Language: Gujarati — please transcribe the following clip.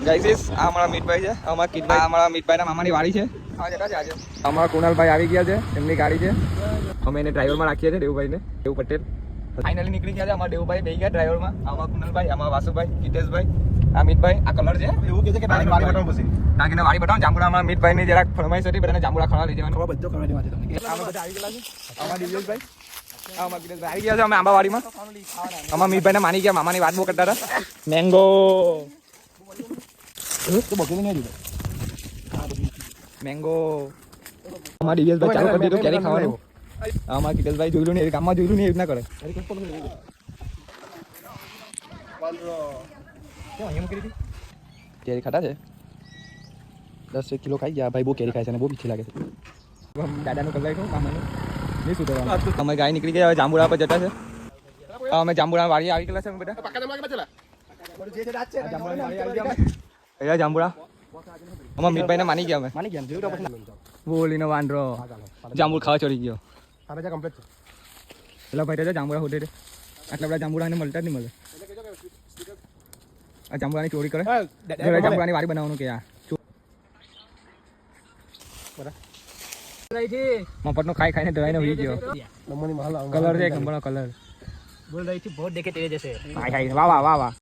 ગાઈસ આ અમારા મીતભાઈ છે, અમારા કિટભાઈ, અમારા મીતભાઈના મામાની વાડી છે. આજે અમારા કુણાલભાઈ આવી ગયા છે, એમની ગાડી છે. અમે એને ડ્રાઈવરમાં રાખીએ છીએ, દેવુભાઈને, દેવ પટેલ. ફાઇનલી નીકળી ગયા છે અમારા દેવુભાઈ, બેસી ગયા ડ્રાઈવરમાં. આમાં કુણાલભાઈ, આમાં વાસુભાઈ, કિટેશભાઈ, આ મીતભાઈ. આ કલર છે એવું કહે છે કે વાડી બતાવો પછી નાખીને વાડી બતાવો. જાંબુડા અમારા મીતભાઈની જરાક ફરમાઈશ હતી, બધાને જાંબુડા ખાવા લઈ જવાનું. બધો કરવા દેવા છે તમને. અમે બધા આવી ગયેલા છે. અમારા દિવ્યેશભાઈ, આમાં કિટેશભાઈ આવી ગયા છે. અમે આંબાવાડીમાં અમારા મીતભાઈને માની ગયા, મામાની વાત બહુ કરતા હતા. મેંગો મેંગો અમારા દિવ્યેશભાઈ ચાલુ કરી દીધું કેરી ખાવાનું. અમારા કિટેશભાઈ જોયેલું નહીં, ગામમાં જોયેલું નહીં, એ રીતના કરે. કેરી ખાતા છે, 10 કિલો ખાઈ ગયા ભાઈ. બહુ કેરી ખાય છે અને બહુ મીઠી લાગે છે. દાદાનું કલાઈ કહું મામાનું નહીં સુધરવાનું. અમે ગાય નીકળી ગયા, હવે જાંબુડા પર જતા છે. અમે જાંબુડા વાડી આવી ગયેલા છે. અમે બધા જાંબુડા અમારા મીતભાઈને માની ગયા. અમે બોલીને વાંદરો જાંબુ ખાવા ચડી ગયો. પેલા ભાઈ તો જાંબુડા હોતે આટલા બધા જાંબુડા મળતા જ નહીં મળે. આ જાંબુડાની ચોરી કરે, જાંબુડાની વાડી બનાવવાનું કે આ મફતનો ખાઈ ખાઈને ડરાઈને હોઈ ગયો. કલર છે, ગંભણો કલર. બોલ રહી થી बहुत देखे तेरे जैसे. वाह वाह वाह वाह.